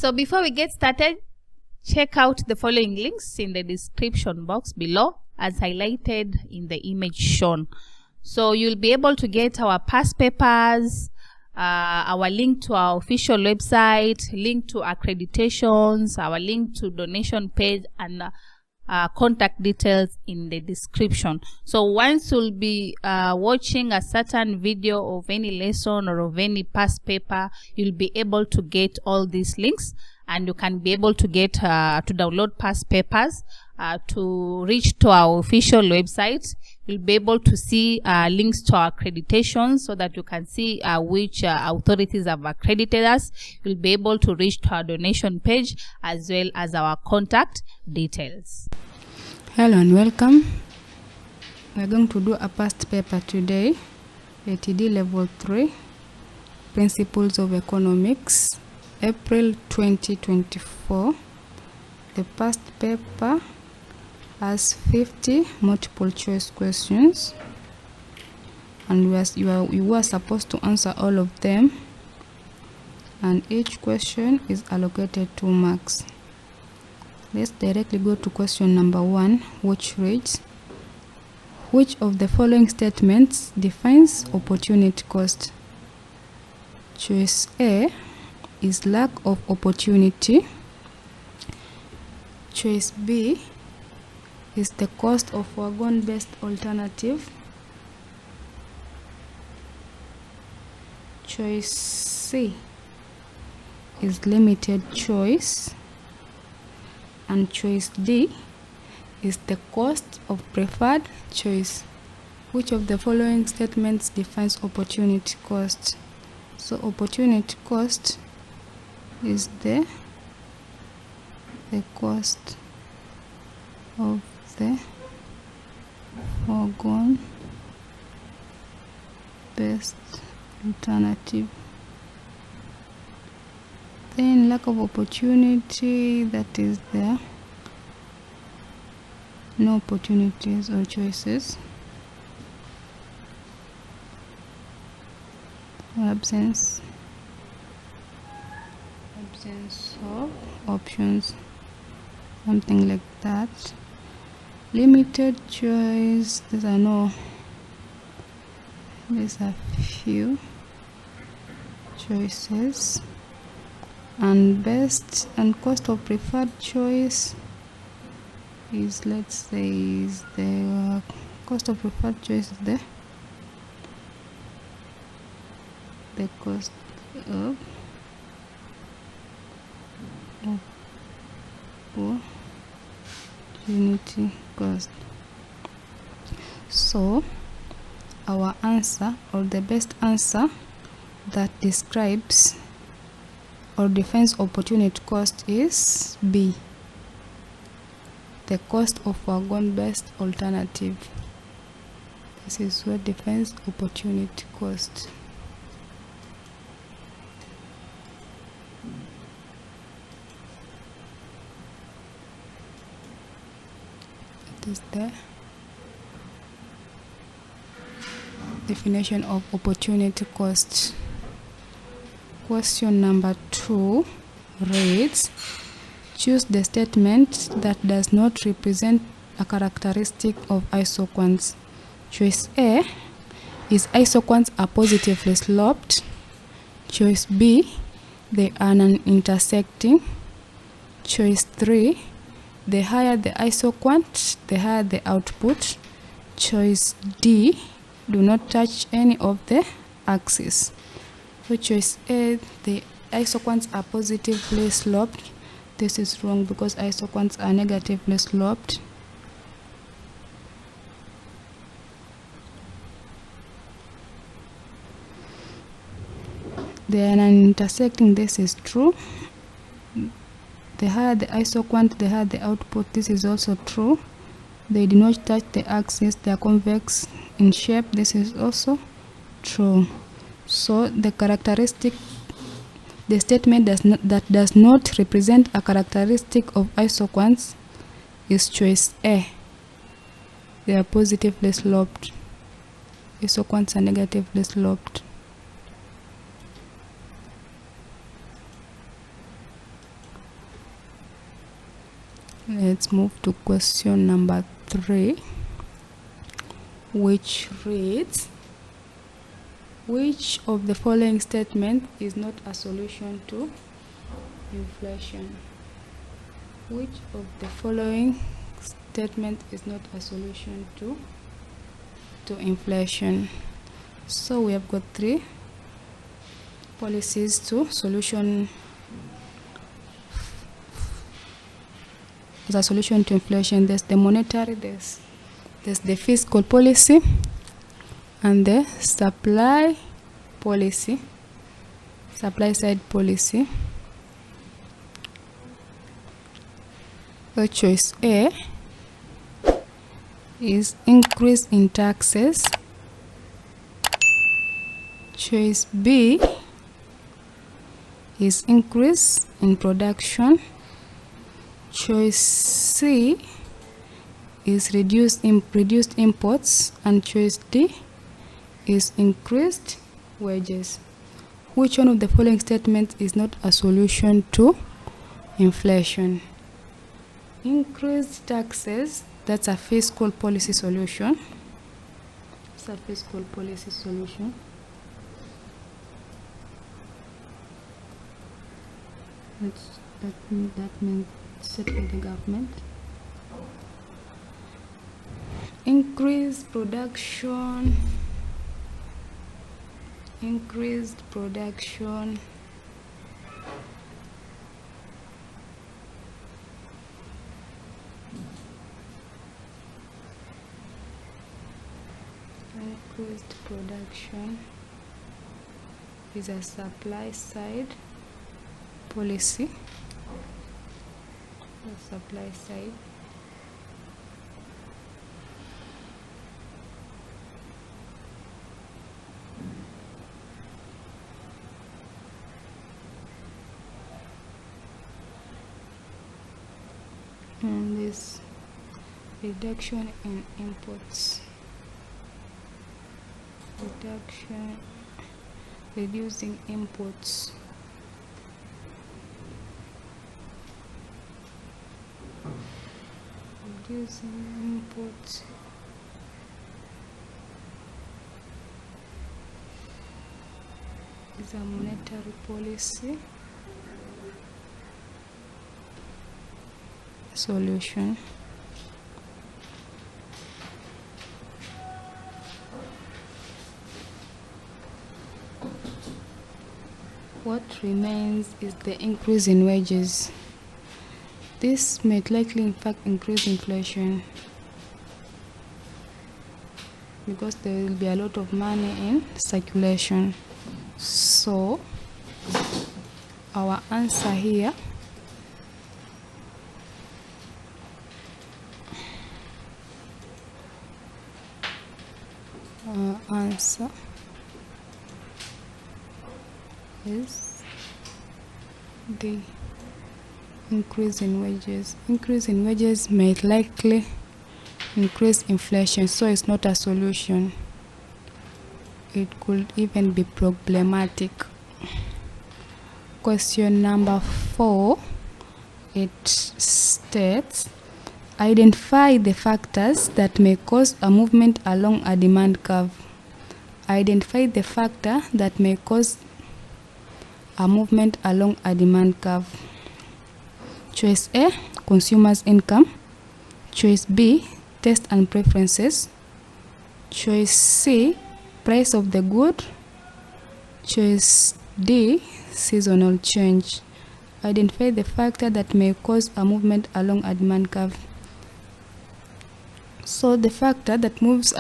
So before we get started, check out the following links in the description box below as highlighted in the image shown. So you'll be able to get our past papers, our link to our official website, link to accreditations, our link to donation page, and contact details in the description. So once you'll be watching a certain video of any lesson or of any past paper, you'll be able to get all these links, and you can be able to get to download past papers, to reach to our official website. You'll be able to see links to our accreditations so that you can see which authorities have accredited us. You'll be able to reach to our donation page as well as our contact details. Hello and welcome. We're going to do a past paper today, ATD Level 3, Principles of Economics, April 2024. The past paper has 50 multiple choice questions, and you were supposed to answer all of them, and each question is allocated 2 marks. Let's directly go to question number 1, which reads, which of the following statements defines opportunity cost? Choice A is lack of opportunity. Choice B is the cost of foregone best alternative. Choice C is limited choice. And choice D is the cost of preferred choice. Which of the following statements defines opportunity cost? So opportunity cost is the cost of the foregone best alternative. Then lack of opportunity, that is there no opportunities or choices. Absence of options, something like that. Limited choice, these are few choices. And best and cost of preferred choice is, let's say, is the cost of preferred choice is the cost of opportunity cost. So our answer, or the best answer that describes or defines opportunity cost, is B, the cost of foregone best alternative. This is what defines opportunity cost. That is the definition of opportunity cost. Question number 2 reads, choose the statement that does not represent a characteristic of isoquants. Choice A is isoquants are positively sloped. Choice B, they are non-intersecting. Choice 3, the higher the isoquant, the higher the output. Choice D, do not touch any of the axes. So choice A, the isoquants are positively sloped. This is wrong because isoquants are negatively sloped. They are non-intersecting. This is true. The higher the isoquant, the higher the output. This is also true. They do not touch the axis. They are convex in shape. This is also true. So the characteristic, the statement that does not represent a characteristic of isoquants is choice A. They are positively sloped. Isoquants are negatively sloped. Let's move to question number 3, which reads, which of the following statement is not a solution to inflation? Which of the following statement is not a solution to inflation? So we have got 3 policies to solution as a solution to inflation. There's the monetary, there's the fiscal policy, and the supply side policy. So choice A is increase in taxes. Choice B is increase in production. Choice C is reduced imports, and choice D is increased wages. Which one of the following statements is not a solution to inflation? Increased taxes, that's a fiscal policy solution. It's a fiscal policy solution. That means set by the government. Increased production. Increased production. Increased production is a supply side policy. The supply side. And this reduction in imports. Reducing imports. Reducing imports. Is a monetary policy solution. What remains is the increase in wages. This may likely in fact increase inflation because there will be a lot of money in circulation. So our answer here is the increase in wages. Increase in wages may likely increase inflation, so it's not a solution. It could even be problematic. Question number 4, it states, identify the factors that may cause a movement along a demand curve. Identify the factor that may cause a movement along a demand curve. Choice A, consumers' income. Choice B, taste and preferences. Choice C, price of the good. Choice D, seasonal change. Identify the factor that may cause a movement along a demand curve. So the factor that moves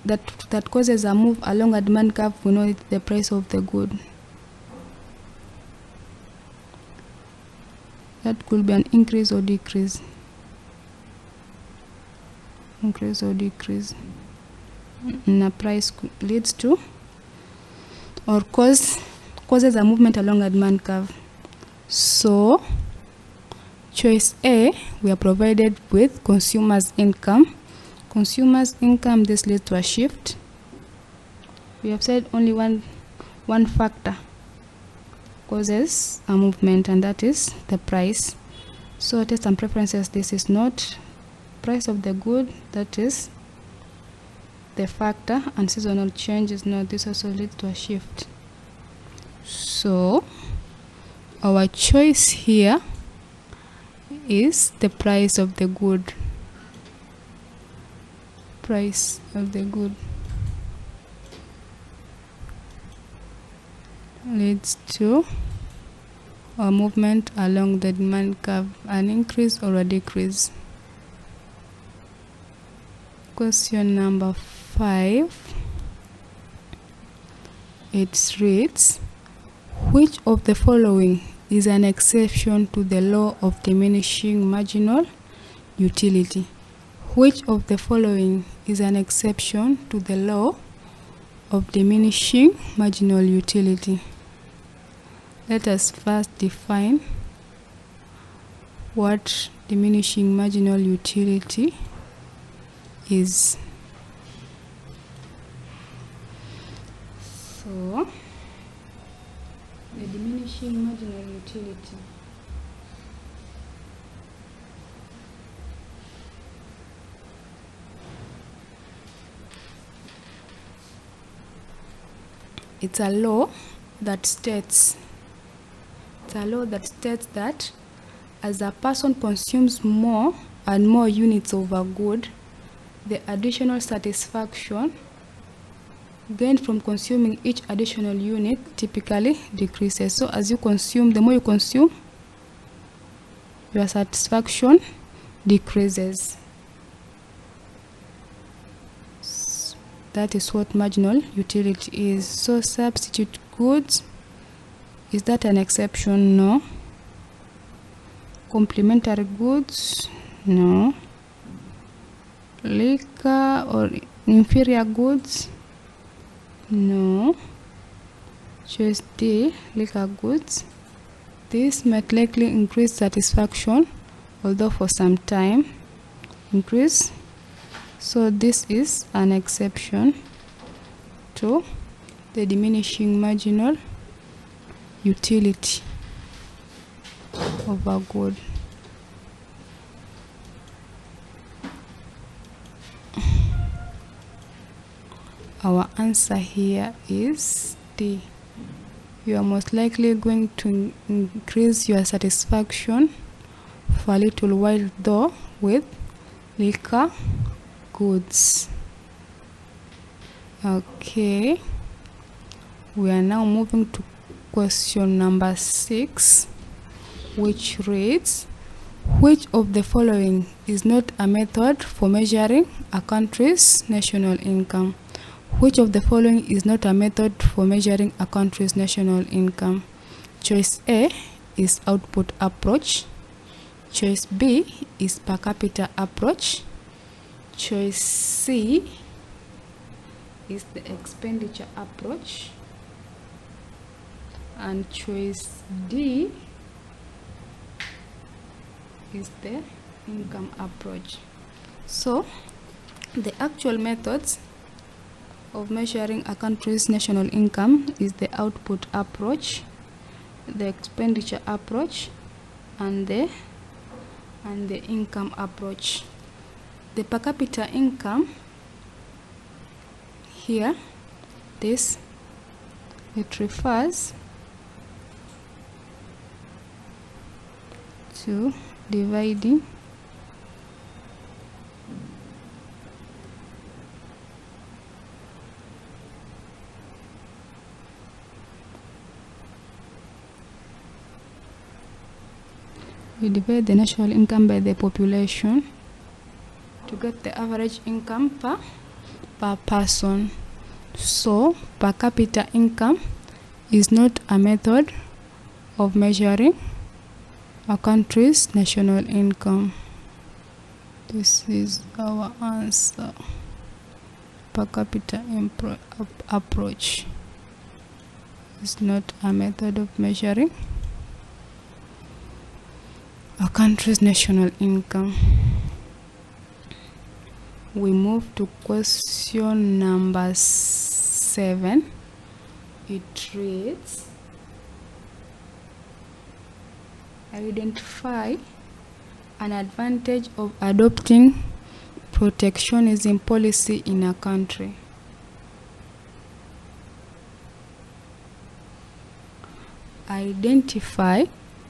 that causes a move along a demand curve, we know it's the price of the good. That could be an increase or decrease. Increase or decrease. And a price leads to or causes a movement along a demand curve. So choice A, we are provided with consumers' income. Consumers' income, this leads to a shift. We have said only one factor causes a movement, and that is the price. So taste and preferences, this is not price of the good, that is the factor, and seasonal change is not. This also leads to a shift. So our choice here is the price of the good. Price of the good leads to a movement along the demand curve, an increase or a decrease. Question number 5, it reads, which of the following is an exception to the law of diminishing marginal utility? Which of the following is an exception to the law of diminishing marginal utility? Let us first define what diminishing marginal utility is. So, the diminishing marginal utility it's a law that states that as a person consumes more and more units of a good, the additional satisfaction gained from consuming each additional unit typically decreases. So as you consume, the more you consume, your satisfaction decreases. That is what marginal utility is. So substitute goods, is that an exception? No. Complementary goods? No. Liquor or inferior goods? No. Choice D, liquor goods. This might likely increase satisfaction, although for some time increase. So this is an exception to the diminishing marginal utility of a good. Our answer here is D. You are most likely going to increase your satisfaction for a little while, though, with liquor goods. Okay, we are now moving to question number 6, which reads, which of the following is not a method for measuring a country's national income? Which of the following is not a method for measuring a country's national income? Choice A is output approach. Choice B is per capita approach. Choice C is the expenditure approach. And choice D is the income approach. So, the actual methods of measuring a country's national income is the output approach, the expenditure approach, and the income approach. The per capita income here, it refers to dividing we divide the national income by the population to get the average income per person. So per capita income is not a method of measuring a country's national income. This is our answer. Per capita approach is not a method of measuring a country's national income. We move to question number 7. It reads, identify An advantage of adopting protectionism policy in a country. Identify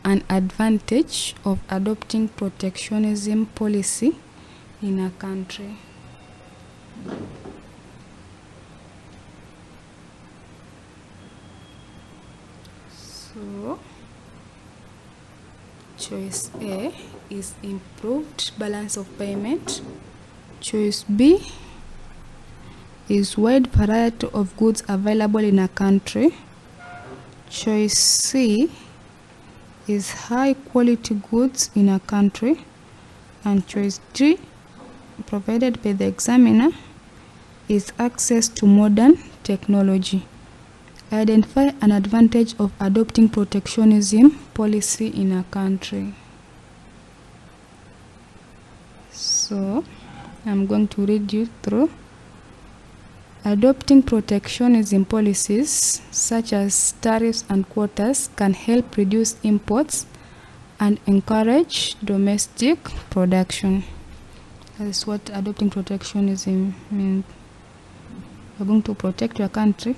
an advantage of adopting protectionism policy in a country. So, choice A is improved balance of payment. Choice B is wide variety of goods available in a country. Choice C is high quality goods in a country. And choice D, provided by the examiner, is access to modern technology. Identify an advantage of adopting protectionism policy in a country. So, I'm going to read you through. Adopting protectionism policies such as tariffs and quotas can help reduce imports and encourage domestic production. That is what adopting protectionism means. You're going to protect your country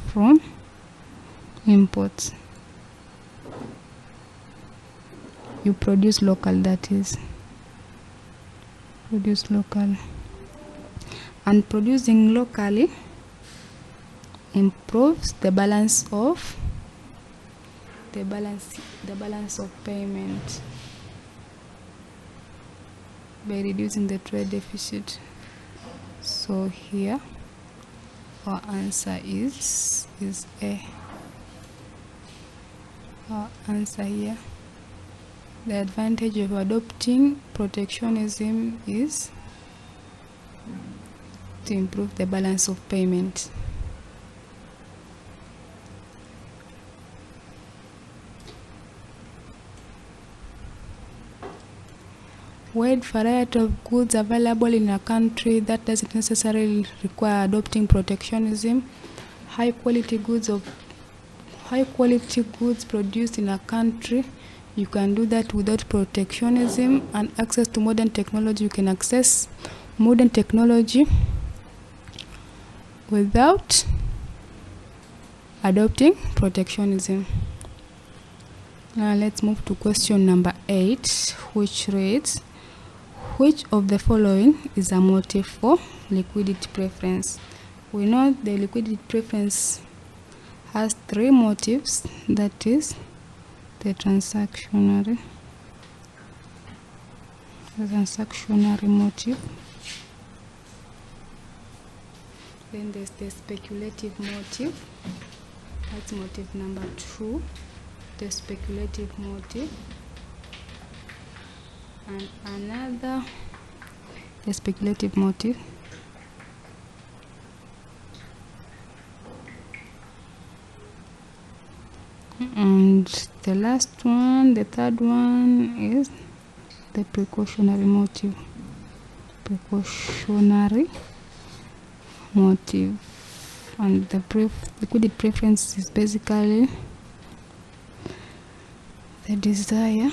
from imports. You produce local, that is. Produce local. And producing locally improves the balance of payment by reducing the trade deficit. So here our answer is A. Our answer here. The advantage of adopting protectionism is to improve the balance of payment. Wide variety of goods available in a country, that doesn't necessarily require adopting protectionism. High quality goods produced in a country, you can do that without protectionism. And access to modern technology, you can access modern technology without adopting protectionism. Now let's move to question number 8, which reads, which of the following is a motive for liquidity preference? We know the liquidity preference has 3 motives, that is the transactionary motive, then there's the speculative motive, that's motive number 2, the speculative motive, and another, the speculative motive, and the last one, the third one, is the precautionary motive. And the liquidity preference is basically the desire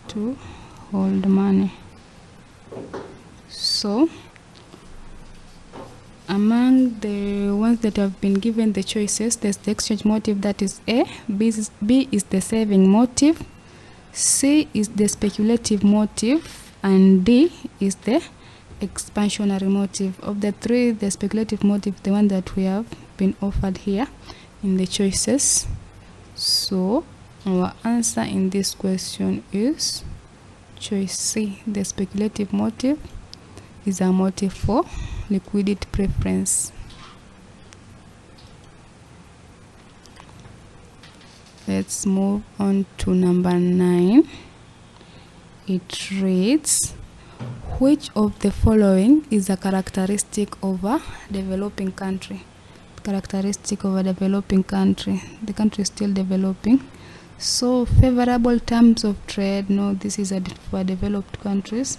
to hold money. So among the ones that have been given the choices, there's the exchange motive, that is A. B is the saving motive, C is the speculative motive, and D is the expansionary motive. Of the 3, the speculative motive, the one that we have been offered here in the choices. So our answer in this question is choice C. The speculative motive is a motive for liquidity preference. Let's move on to number 9. It reads, which of the following is a characteristic of a developing country? Characteristic of a developing country. The country is still developing. So favorable terms of trade, no, this is for developed countries.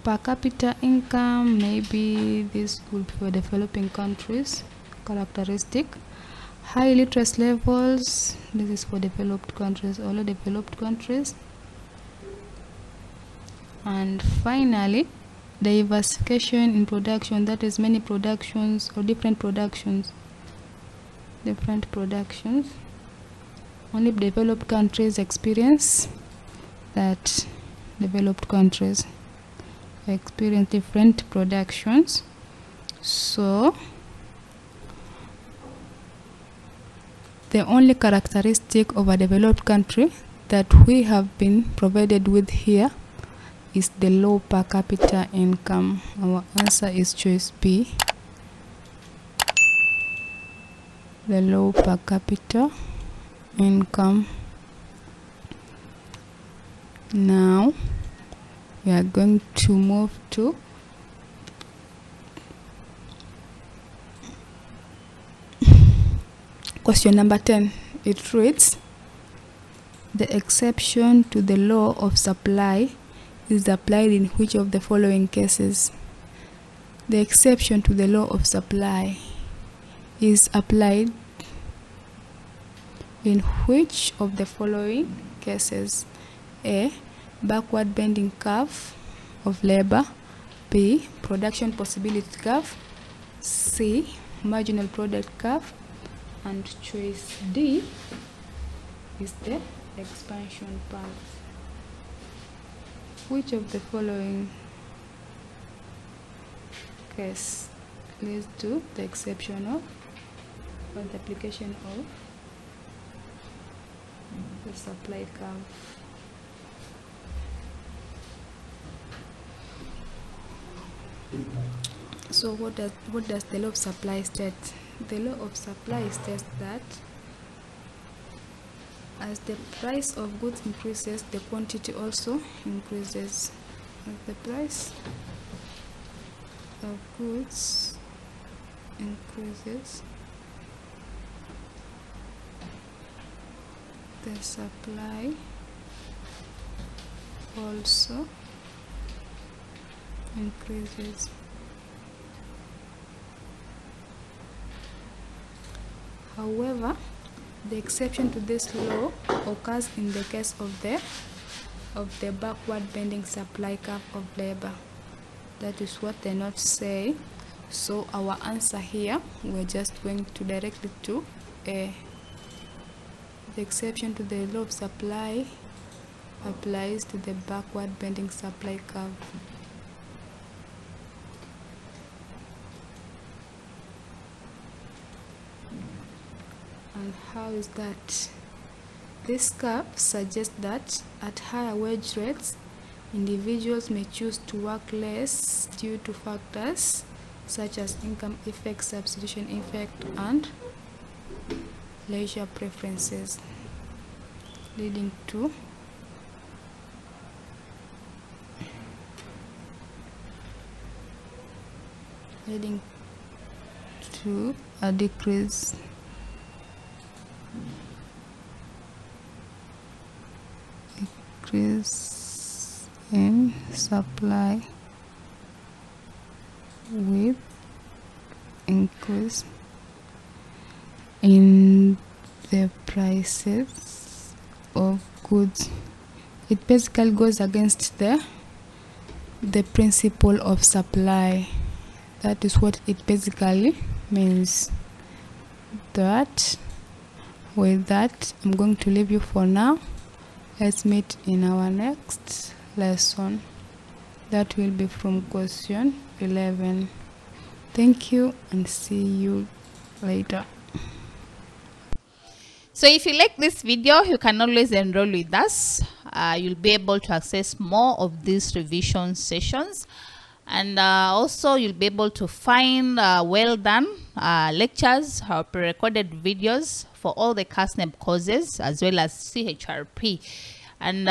per capita income, maybe this could be for developing countries characteristic. High literacy levels, this is for developed countries, all developed countries. And finally, diversification in production, that is many productions or different productions. Only developed countries experience that. Developed countries experience different productions. So the only characteristic of a developed country that we have been provided with here is the low per capita income. Our answer is choice B, the low per capita income. Now we are going to move to question number 10. It reads, the exception to the law of supply is applied in which of the following cases? The exception to the law of supply is applied in which of the following cases? A. Backward bending curve of labor. B. Production possibility curve. C. Marginal product curve. And choice D is the expansion path. Which of the following case leads to the exception of or the application of the supply curve? So what does the law of supply state? The law of supply states that as the price of goods increases, the quantity also increases. As the price of goods increases, the supply also increases. However, the exception to this law occurs in the case of the backward bending supply curve of labor. That is what the notes say. So our answer here, we're just going to directly to A. The exception to the law of supply applies to the backward bending supply curve. And how is that? This curve suggests that at higher wage rates, individuals may choose to work less due to factors such as income effect, substitution effect, and leisure preferences, leading to a decrease in supply with increase in the prices of goods. It basically goes against the principle of supply. That is what it basically means. That with that, I'm going to leave you for now. Let's meet in our next lesson. That will be from question 11. Thank you and see you later. So if you like this video, you can always enroll with us. You'll be able to access more of these revision sessions. And also you'll be able to find well done lectures or pre-recorded videos for all the KASNEB courses as well as CHRP. And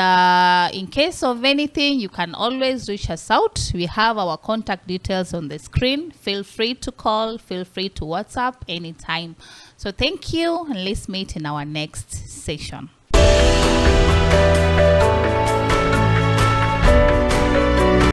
in case of anything, you can always reach us out. We have our contact details on the screen. Feel free to call, feel free to WhatsApp anytime. So thank you, and let's meet in our next session.